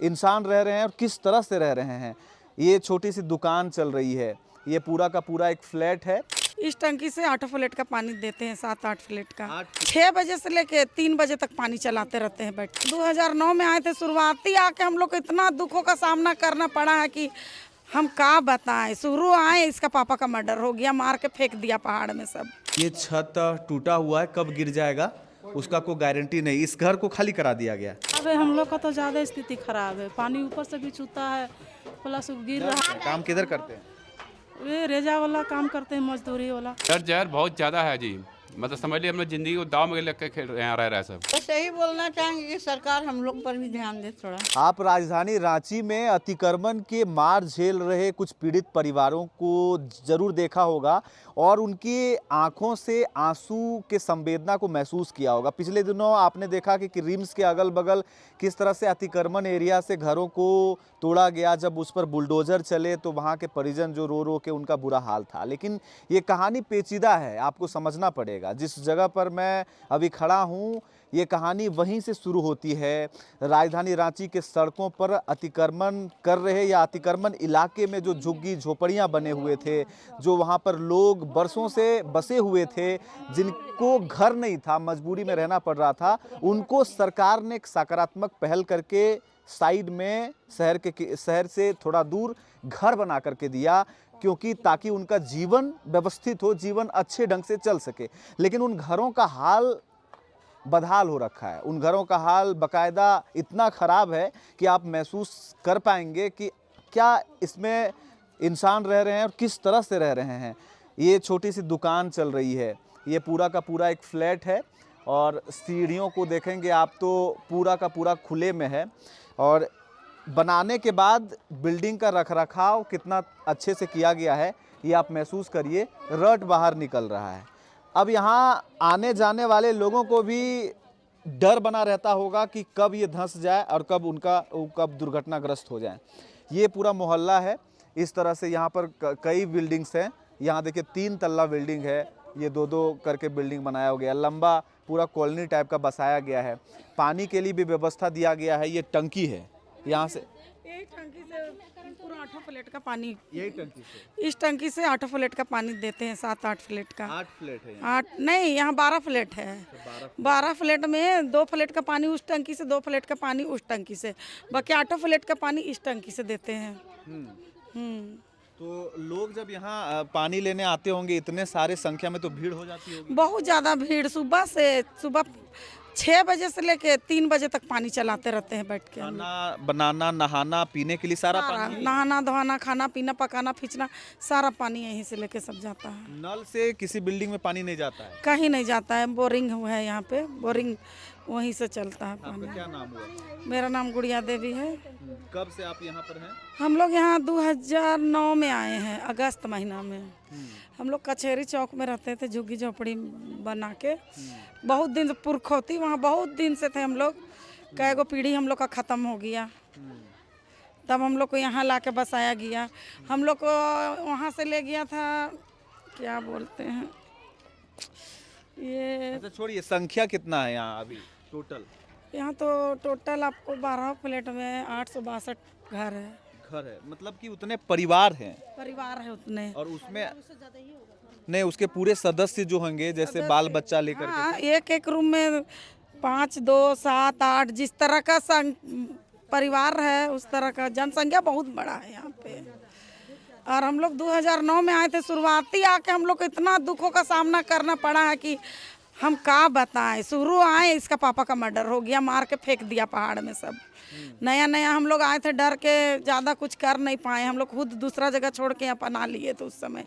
इंसान रह रहे हैं और किस तरह से रह रहे हैं। ये छोटी सी दुकान चल रही है, ये पूरा का पूरा एक फ्लैट है। इस टंकी से 8 फ्लैट का पानी देते हैं, 7-8 फ्लैट का। 6 बजे से लेके 3 बजे तक पानी चलाते रहते हैं बैठ। 2009 में आए थे, शुरुआती आके हम लोग को इतना दुखों का सामना करना पड़ा है कि हम क्या बताएं। शुरू आए, इसका पापा का मर्डर हो गया, मार के फेंक दिया पहाड़ में सब। ये छत टूटा हुआ है, कब गिर जाएगा उसका कोई गारंटी नहीं। इस घर को खाली करा दिया गया। अबे हम लोग का तो ज़्यादा स्थिति खराब है, पानी ऊपर से भी छूता है, प्लस गिर रहा है। काम किधर करते हैं? वे रेजा वाला काम करते हैं, मजदूरी वाला। डर जहर बहुत ज़्यादा है जी, मतलब समझ लीजिए हमने ज़िंदगी को दाव में लग के खेल यहाँ रह रहा है सब। बस यही बोलना चाहेंगे कि सरकार हम लोग पर भी ध्यान दे थोड़ा। आप राजधानी रांची में अतिक्रमण के मार झेल रहे कुछ पीड़ित परिवारों को जरूर देखा होगा और उनकी आंखों से आंसू के संवेदना को महसूस किया होगा। पिछले दिनों आपने देखा कि रिम्स के अगल बगल किस तरह से अतिक्रमण एरिया से घरों को तोड़ा गया। जब उस पर बुलडोजर चले तो वहाँ के परिजन जो रो रो के उनका बुरा हाल था। लेकिन ये कहानी पेचीदा है, आपको समझना पड़ेगा। जिस जगह पर मैं अभी खड़ा हूँ, ये कहानी वहीं से शुरू होती है। राजधानी रांची के सड़कों पर अतिक्रमण कर रहे या अतिक्रमण इलाके में जो झुग्गी झोपड़ियाँ बने हुए थे, जो वहाँ पर लोग बरसों से बसे हुए थे, जिनको घर नहीं था, मजबूरी में रहना पड़ रहा था, उनको सरकार ने एक सकारात्मक पहल करके साइड में शहर से थोड़ा दूर घर बना करके दिया, क्योंकि ताकि उनका जीवन व्यवस्थित हो, जीवन अच्छे ढंग से चल सके। लेकिन उन घरों का हाल बदहाल हो रखा है। उन घरों का हाल बाकायदा इतना ख़राब है कि आप महसूस कर पाएंगे कि क्या इसमें इंसान रह रहे हैं और किस तरह से रह रहे हैं। ये छोटी सी दुकान चल रही है, ये पूरा का पूरा एक फ्लैट है और सीढ़ियों को देखेंगे आप तो पूरा का पूरा खुले में है। और बनाने के बाद बिल्डिंग का रखरखाव कितना अच्छे से किया गया है ये आप महसूस करिए। रट बाहर निकल रहा है। अब यहाँ आने जाने वाले लोगों को भी डर बना रहता होगा कि कब ये धंस जाए और कब दुर्घटनाग्रस्त हो जाए। ये पूरा मोहल्ला है। इस तरह से यहाँ पर कई बिल्डिंग्स हैं। यहाँ देखिए 3 तल्ला बिल्डिंग है, ये 2-2 करके बिल्डिंग बनाया गया, लंबा पूरा कॉलोनी टाइप का बसाया गया है। पानी के लिए भी व्यवस्था दिया गया है। ये टंकी है, यहाँ से यही टंकी से पूरा 8 फ्लैट का पानी, यही टंकी से इस टंकी से 8 फ्लैट का पानी देते हैं, 7-8 फ्लैट का। 8 फ्लैट है। 8 नहीं, यहाँ 12 फ्लैट है। 12 फ्लैट में 2 फ्लैट का पानी उस टंकी से, 2 फ्लैट का पानी उस टंकी से, बाकी 8 फ्लैट का पानी इस टंकी से देते हैं। तो लोग जब यहाँ पानी लेने आते होंगे इतने सारे संख्या में, तो भीड़ हो जाती होगी। बहुत ज़्यादा भीड़। सुबह 6 बजे से लेके 3 बजे तक पानी चलाते रहते हैं बैठ के। खाना बनाना, नहाना, पीने के लिए सारा पानी, नहाना धोना, खाना पीना, पकाना खींचना, सारा पानी यहीं से लेके सब जाता है। नल से किसी बिल्डिंग में पानी नहीं जाता है? कहीं नहीं जाता है, बोरिंग है यहाँ पे, बोरिंग वहीं से चलता है पानी। आपका क्या नाम हुआ? मेरा नाम गुड़िया देवी है। कब से आप यहाँ पर हैं? हम लोग यहाँ 2009 में आए हैं, अगस्त महीना में। हम लोग कचहरी चौक में रहते थे, झुग्गी झोपड़ी बना के। बहुत दिन से पुरखौती वहाँ बहुत दिन से थे हम लोग। कई गो पीढ़ी हम लोग का ख़त्म हो गया, तब हम लोग को यहाँ ला के बसाया गया। हम लोग को वहाँ से ले गया था, क्या बोलते हैं ये। अच्छा छोड़िए, संख्या कितना है यहाँ अभी टोटल? यहाँ तो टोटल आपको 12 फ्लैट में 862 घर है। घर है मतलब कि उतने परिवार हैं? परिवार है उतने। और उसमें नहीं, उसके पूरे सदस्य जो होंगे, जैसे बाल बच्चा लेकर के। हाँ, एक रूम में 5, 2, 7, 8 जिस तरह का परिवार है उस तरह का जनसंख्या बहुत बड़ा है यहाँ पे। और हम लोग 2009 में आए थे, शुरुआती आके हम लोग को इतना दुखों का सामना करना पड़ा है कि हम क्या बताएं। शुरू आए, इसका पापा का मर्डर हो गया, मार के फेंक दिया पहाड़ में सब। नया हम लोग आए थे, डर के ज़्यादा कुछ कर नहीं पाए। हम लोग खुद दूसरा जगह छोड़ के अपना लिए थे उस समय।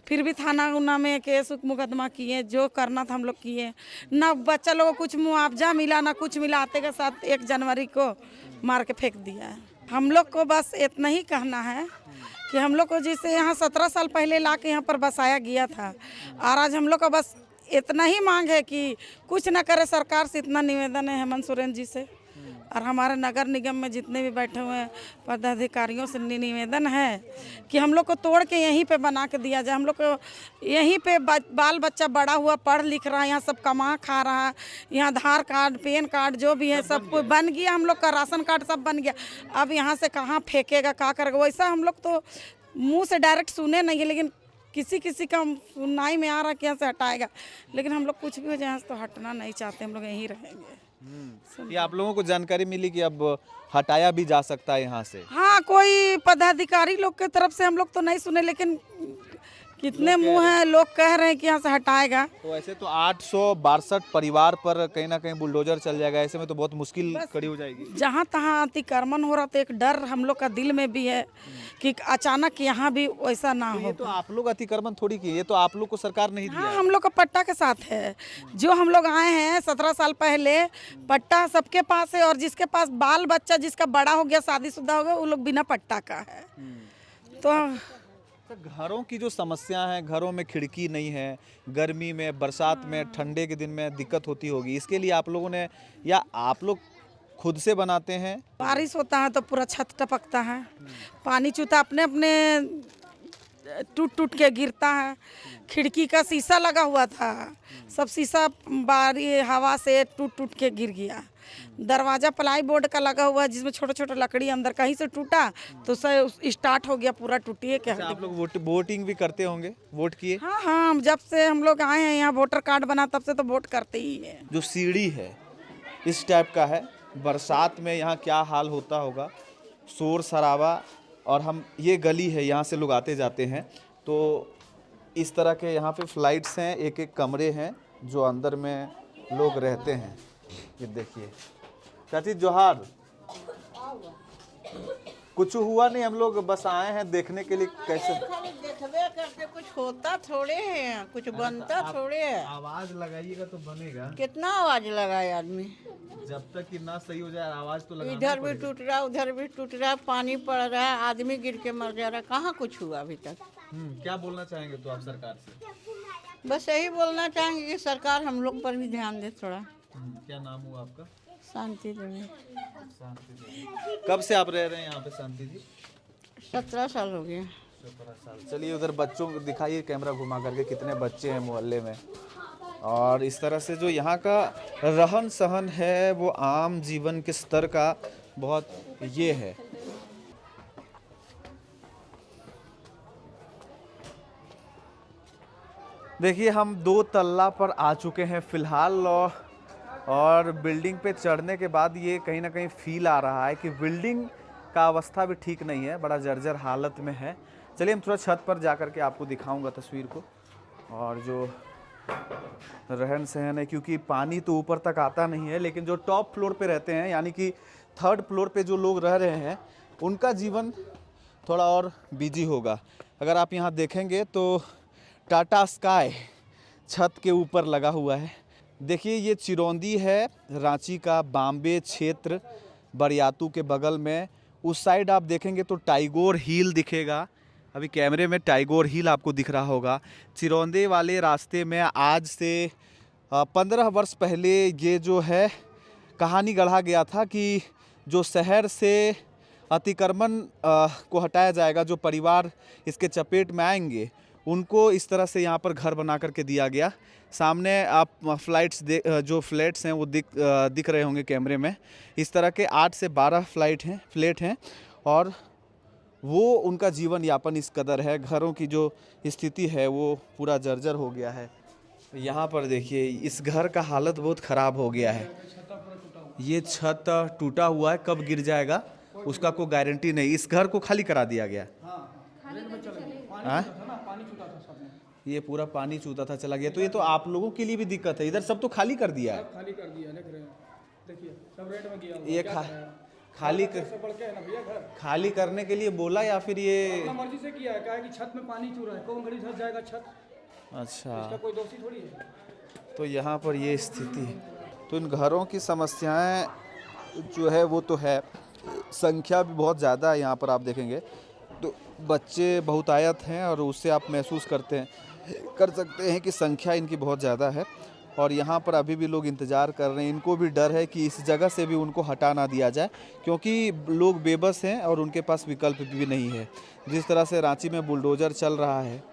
फिर भी थाना उना में केस मुकदमा किए, जो करना था हम लोग किए। ना बच्चा लोगों को कुछ मुआवजा मिला, ना कुछ मिला। आते के साथ 1 जनवरी को मार के फेंक दिया है। हम लोग को बस इतना ही कहना है कि हम लोग को जैसे यहाँ 17 साल पहले ला के यहाँ पर बसाया गया था, और आज हम लोग का बस इतना ही मांग है कि कुछ ना करे सरकार से। इतना निवेदन है हेमंत सोरेन जी से, और हमारे नगर निगम में जितने भी बैठे हुए हैं पदाधिकारियों से निवेदन है कि हम लोग को तोड़ के यहीं पे बना के दिया जाए। हम लोग को यहीं पे बाल बच्चा बड़ा हुआ पढ़ लिख रहा है, यहाँ सब कमा खा रहा है, यहाँ आधार कार्ड पैन कार्ड जो भी है सब कुछ बन गया, हम लोग का राशन कार्ड सब बन गया। अब यहाँ से कहाँ फेंकेगा, क्या करेगा? वैसा हम लोग तो मुँह से डायरेक्ट सुने नहीं है, लेकिन किसी किसी का सुनाई में आ रहा कि यहाँ से हटाएगा, लेकिन हम लोग कुछ भी हो जाए तो हटना नहीं चाहते, हम लोग यहीं रहेंगे। ये आप लोगों को जानकारी मिली कि अब हटाया भी जा सकता है यहाँ से? हाँ, कोई पदाधिकारी लोग के तरफ से हम लोग तो नहीं सुने, लेकिन कितने मुंह हैं, लोग कह रहे हैं कि यहाँ से हटाएगा। तो ऐसे तो 862 परिवार पर कहीं ना कहीं बुलडोजर चल जाएगा, ऐसे में तो बहुत मुश्किल खड़ी हो जाएगी। जहाँ तहाँ अतिक्रमण हो रहा, तो एक डर हम लोग का दिल में भी है कि अचानक यहाँ भी वैसा ना हो। ये तो आप लोग अतिक्रमण थोड़ी किए, ये तो आप लोग को सरकार नहीं दिया। हाँ, हम लोग का पट्टा के साथ है। जो हम लोग आए हैं 17 साल पहले, पट्टा सबके पास है, और जिसके पास बाल बच्चा जिसका बड़ा हो गया, शादीशुदा हो गया, वो लोग बिना पट्टा का है। तो घरों की जो समस्या है, घरों में खिड़की नहीं है, गर्मी में, बरसात में, ठंडे के दिन में दिक्कत होती होगी, इसके लिए आप लोगों ने या आप लोग खुद से बनाते हैं? बारिश होता है तो पूरा छत टपकता है, पानी चूता अपने अपने टूट टूट के गिरता है। खिड़की का शीशा लगा हुआ था, सब शीशा बारी हवा से टूट टूट के गिर गया। दरवाजा प्लाई बोर्ड का लगा हुआ है, जिसमें छोटे छोटे लकड़ी अंदर कहीं से टूटा तो स्टार्ट हो गया पूरा टूटिए के। अच्छा, आप लोग वोटिंग भी करते होंगे, वोट किए? हाँ हाँ, जब से हम लोग आए हैं यहाँ वोटर कार्ड बना तब से तो वोट करते ही है। जो सीढ़ी है इस टाइप का है, बरसात में यहाँ क्या हाल होता होगा, शोर शराबा, और हम ये गली है, यहाँ से लोग आते जाते हैं, तो इस तरह के यहाँ पे फ्लाइट्स हैं, एक एक कमरे हैं जो अंदर में लोग रहते हैं। ये देखिए चाची, जोहार। कुछ हुआ नहीं, हम लोग बस आए हैं देखने के लिए कैसे। खाली देखबे करते, कुछ होता थोड़े है, कुछ बनता थोड़े है। आवाज लगाइएगा तो बनेगा। कितना आवाज लगाए आदमी, जब तक कि ना सही हो जाए आवाज तो लगाना इधर भी टूट रहा, उधर भी टूट रहा, पानी पड़ रहा है, आदमी गिर के मर जा रहा है, कहाँ कुछ हुआ अभी तक। क्या बोलना चाहेंगे तो आप सरकार से? बस यही बोलना चाहेंगे कि सरकार हम लोग पर भी ध्यान दे थोड़ा। क्या नाम हुआ आपका? शांति देवी। शांति देवी। कब से आप रह रहे हैं यहाँ पे शांति जी? 17 साल हो गए। 17 साल। चलिए उधर बच्चों को दिखाइए, कैमरा घुमा करके, कितने बच्चे हैं मोहल्ले में। और इस तरह से जो यहाँ का रहन सहन है वो आम जीवन के स्तर का बहुत ये है। देखिए हम 2 तल्ला पर आ चुके हैं फ़िलहाल, और बिल्डिंग पे चढ़ने के बाद ये कहीं ना कहीं फील आ रहा है कि बिल्डिंग का अवस्था भी ठीक नहीं है, बड़ा जर्जर हालत में है। चलिए हम थोड़ा छत पर जा कर के आपको दिखाऊंगा तस्वीर को, और जो रहन सहन है, क्योंकि पानी तो ऊपर तक आता नहीं है, लेकिन जो टॉप फ्लोर पे रहते हैं, यानी कि 3rd फ्लोर पे जो लोग रह रहे हैं, उनका जीवन थोड़ा और बिजी होगा। अगर आप यहाँ देखेंगे तो टाटा स्काई छत के ऊपर लगा हुआ है। देखिए ये चिरौंदी है, रांची का बॉम्बे क्षेत्र, बरियातू के बगल में। उस साइड आप देखेंगे तो टाइगोर हिल दिखेगा, अभी कैमरे में टाइगोर हिल आपको दिख रहा होगा। चिरौंदी वाले रास्ते में आज से 15 वर्ष पहले ये जो है कहानी गढ़ा गया था कि जो शहर से अतिक्रमण को हटाया जाएगा, जो परिवार इसके चपेट में आएंगे उनको इस तरह से यहाँ पर घर बना करके दिया गया। सामने आप जो फ्लैट्स हैं वो दिख रहे होंगे कैमरे में। इस तरह के 8 से 12 फ्लैट हैं, और वो उनका जीवन यापन इस कदर है। घरों की जो स्थिति है वो पूरा जर्जर हो गया है। यहाँ पर देखिए इस घर का हालत बहुत ख़राब हो गया है। ये छत टूटा हुआ है, कब गिर जाएगा उसका कोई गारंटी नहीं। इस घर को खाली करा दिया गया। ये पूरा पानी चूता था, चला गया। तो ये तो आप लोगों के लिए भी दिक्कत है। इधर सब तो खाली कर दिया है, खाली कर दिया, देख रहे हैं, देखिए सब रेट में गया। ये खाली करने के लिए बोला या फिर ये अपना मर्जी से किया है? क्या है कि छत में पानी चू रहा है, कौन घड़ी धस जाएगा छत, अच्छा, इसका कोई दोषी थोड़ी है। तो यहाँ पर ये स्थिति है। तो इन घरों की समस्याएं जो है वो तो है, संख्या भी बहुत ज़्यादा है। यहाँ पर आप देखेंगे तो बच्चे बहुतायत हैं, और उससे आप महसूस कर सकते हैं कि संख्या इनकी बहुत ज़्यादा है। और यहाँ पर अभी भी लोग इंतज़ार कर रहे हैं। इनको भी डर है कि इस जगह से भी उनको हटा ना दिया जाए, क्योंकि लोग बेबस हैं और उनके पास विकल्प भी नहीं है। जिस तरह से रांची में बुलडोज़र चल रहा है,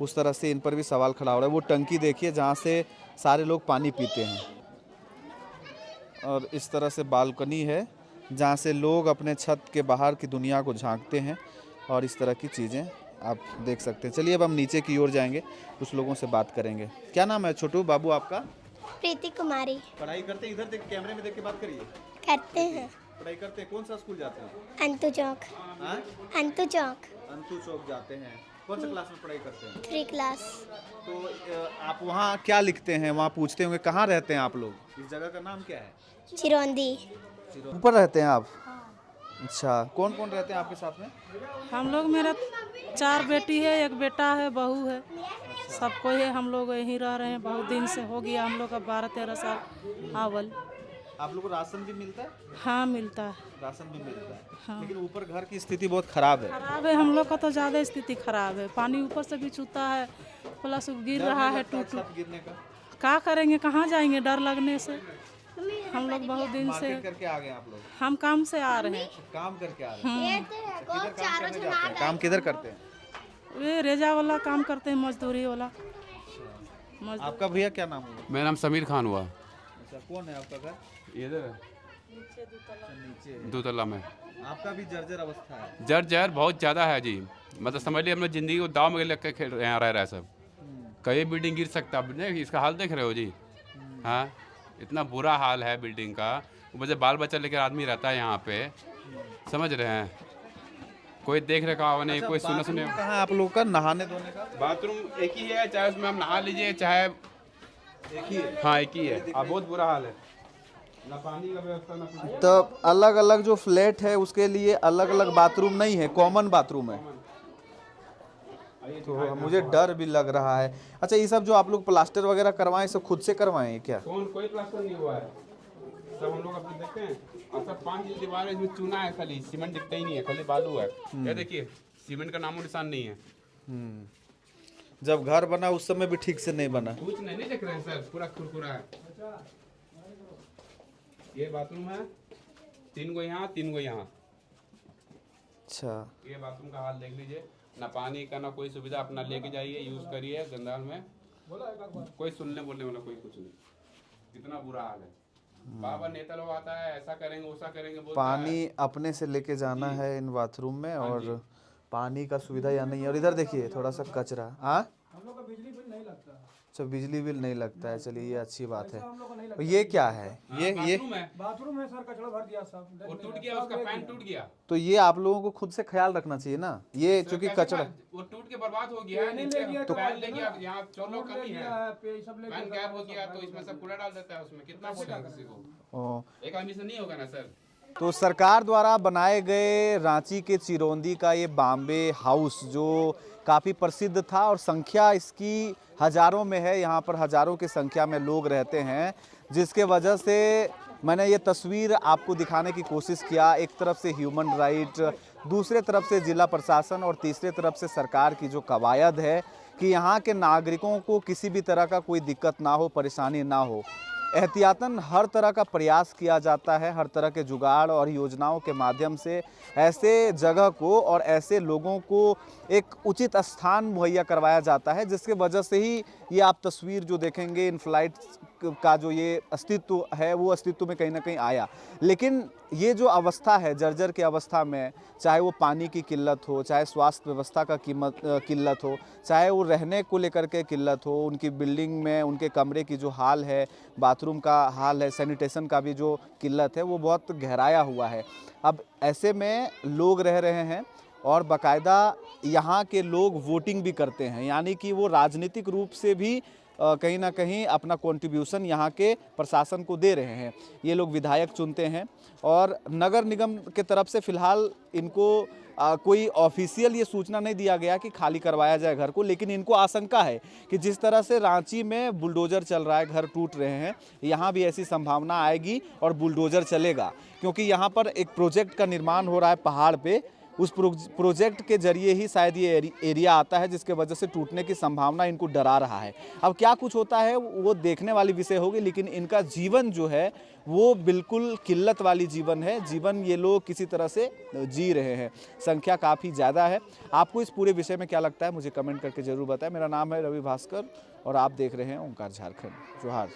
उस तरह से इन पर भी सवाल खड़ा हो रहा है। वो टंकी देखिए जहाँ से सारे लोग पानी पीते हैं, और इस तरह से बालकनी है जहाँ से लोग अपने छत के बाहर की दुनिया को झांकते हैं, और इस तरह की चीज़ें आप देख सकते हैं। चलिए अब हम नीचे की ओर जाएंगे, कुछ लोगों से बात करेंगे। क्या नाम है छोटू बाबू आपका? प्रीति कुमारी। पढ़ाई करते हैं? इधर देख, कैमरे में देख के बात करिए। करते हैं। पढ़ाई करते हैं? कौन सा स्कूल जाते हैं? अंतु चौक। हाँ? अंतु चौक अंतु चौक जाते हैं। कौन सा क्लास में पढ़ाई करते हैं? 3 क्लास। तो आप वहाँ क्या लिखते हैं? वहाँ पूछते होंगे कहाँ रहते हैं आप लोग? इस जगह का नाम क्या है? चिरौंदी। ऊपर रहते हैं आप? अच्छा, कौन कौन रहते हैं आपके साथ में? हम लोग, मेरा 4 बेटी है, 1 बेटा है, बहू है, सब कोई है। हम लोग यहीं रह रहे हैं, बहुत दिन से हो गया हम लोग का 12-13 साल आवल। आप लोग को राशन भी मिलता है? हाँ मिलता है। राशन भी मिलता है। हाँ। लेकिन ऊपर घर की स्थिति बहुत खराब है। खराब है, हम लोग का तो ज़्यादा स्थिति खराब है। पानी ऊपर से भी छूता है, प्लस गिर रहा है टूट छत गिरने का? क्या करेंगे, कहाँ जाएंगे डर लगने से। हम लोग बहुत दिन से, मार्केट करके आ गए आप लोग? हम काम से आ रहे हैं। काम करके आ रहे हैं? किधर काम करने जाते हैं? काम किधर करते हैं? वे रेजा वाला काम करते हैं, मजदूरी वाला। आपका भैया क्या नाम हुआ? मेरा नाम समीर खान हुआ। अच्छा, कौन है आपका घर? इधर है, नीचे। 2 तल्ला में। आपका भी जर्जर अवस्था है? जर बहुत ज़्यादा है जी। मतलब समझ लीजिए हम लोग ज़िंदगी को दाव में लग के खेल यहाँ रह रहा है सब। कहीं बिल्डिंग गिर सकता है, इसका हाल देख रहे हो जी। हाँ, इतना बुरा हाल है बिल्डिंग का। मुझे बाल बच्चा लेकर आदमी रहता है यहाँ पे, समझ रहे हैं। कोई देख रखा नहीं, कोई सुना सुने। कहाँ है आप लोग का नहाने धोने का? बाथरूम एक ही है, चाहे उसमें हम नहा लीजिए, चाहे एक ही है? हाँ एक ही है। अब बहुत बुरा हाल है, ना पानी का व्यवस्था ना कुछ। तो अलग अलग जो फ्लैट है उसके लिए अलग अलग बाथरूम नहीं है, कॉमन बाथरूम है। तो मुझे डर भी लग रहा है। अच्छा, ये सब जो आप लोग प्लास्टर वगैरह करवाएं, सब खुद से करवाएं क्या? कोई प्लास्टर नहीं हुआ है, सब हम लोग अपने देखते हैं। और सब 5 दीवार है, इसमें चूना है, खाली सीमेंट दिखता ही नहीं है, खाली बालू है। ये देखिए, सीमेंट का नामो निशान नहीं है। जब घर बना उस समय भी ठीक से नहीं बना। कुछ नहीं देख रहे हैं सर, पूरा खुरखुरा है। ये बाथरूम है, 3 गो यहाँ, 3 गो यहाँ। अच्छा, ये बाथरूम का हाल देख लीजिए, ना पानी का ना कोई सुविधा। अपना लेके जाइए, यूज करिए। गंदाल में कोई सुनने बोलने वाला कोई कुछ नहीं। कितना बुरा हाल है। बाबा नेता लोग आता है, ऐसा करेंगे वैसा करेंगे, पानी अपने से लेके जाना है इन बाथरूम में, और पानी का सुविधा या नहीं है। और इधर देखिए थोड़ा सा कचरा। हाँ, हम लोग का बिजली बिल नहीं लगता। अच्छा, बिजली बिल नहीं लगता है। चलिए, ये अच्छी बात है। और ये क्या है? ये बाथरूम में सर कचरा भर दिया सब। वो टूट गया, उसका पैन टूट गया। तो ये आप लोगों को खुद से ख्याल रखना चाहिए ना। ये चूंकि कचरा, वो टूट के बर्बाद हो गया है। तो पैन ले गया, यहाँ चोलो कमी है, पैन गैप हो गया, तो इसमें सब कूड़ा डाल देता है। उसमें कितना बोलेगा किसी को? एक आदमी से नहीं होगा ना सर। तो सरकार द्वारा बनाए गए रांची के चिरौंदी का ये बॉम्बे हाउस जो काफ़ी प्रसिद्ध था, और संख्या इसकी हज़ारों में है। यहाँ पर हज़ारों की संख्या में लोग रहते हैं, जिसके वजह से मैंने ये तस्वीर आपको दिखाने की कोशिश किया। एक तरफ से ह्यूमन राइट, दूसरे तरफ से जिला प्रशासन, और तीसरे तरफ से सरकार की जो कवायद है कि यहाँ के नागरिकों को किसी भी तरह का कोई दिक्कत ना हो, परेशानी ना हो। एहतियातन हर तरह का प्रयास किया जाता है, हर तरह के जुगाड़ और योजनाओं के माध्यम से ऐसे जगह को और ऐसे लोगों को एक उचित स्थान मुहैया करवाया जाता है, जिसके वजह से ही ये आप तस्वीर जो देखेंगे इन फ्लाइट्स का जो ये अस्तित्व है वो अस्तित्व में कहीं ना कहीं आया। लेकिन ये जो अवस्था है जर्जर की अवस्था में, चाहे वो पानी की किल्लत हो, चाहे स्वास्थ्य व्यवस्था का किल्लत हो, चाहे वो रहने को लेकर के किल्लत हो, उनकी बिल्डिंग में उनके कमरे की जो हाल है, बाथरूम का हाल है, सैनिटेशन का भी जो किल्लत है वो बहुत गहराया हुआ है। अब ऐसे में लोग रह रहे हैं, और बाकायदा यहाँ के लोग वोटिंग भी करते हैं, यानी कि वो राजनीतिक रूप से भी कहीं ना कहीं अपना कंट्रीब्यूशन यहाँ के प्रशासन को दे रहे हैं। ये लोग विधायक चुनते हैं, और नगर निगम के तरफ से फ़िलहाल इनको कोई ऑफिशियल ये सूचना नहीं दिया गया कि खाली करवाया जाए घर को। लेकिन इनको आशंका है कि जिस तरह से रांची में बुलडोज़र चल रहा है, घर टूट रहे हैं, यहाँ भी ऐसी संभावना आएगी और बुलडोज़र चलेगा, क्योंकि यहाँ पर एक प्रोजेक्ट का निर्माण हो रहा है पहाड़ पे, उस प्रोजेक्ट के जरिए ही शायद ये एरिया आता है, जिसके वजह से टूटने की संभावना इनको डरा रहा है। अब क्या कुछ होता है वो देखने वाली विषय होगी, लेकिन इनका जीवन जो है वो बिल्कुल किल्लत वाली जीवन है। जीवन ये लोग किसी तरह से जी रहे हैं। संख्या काफ़ी ज़्यादा है। आपको इस पूरे विषय में क्या लगता है मुझे कमेंट करके ज़रूर बताएं। मेरा नाम है रवि भास्कर और आप देख रहे हैं ओंकार झारखंड। जोहार।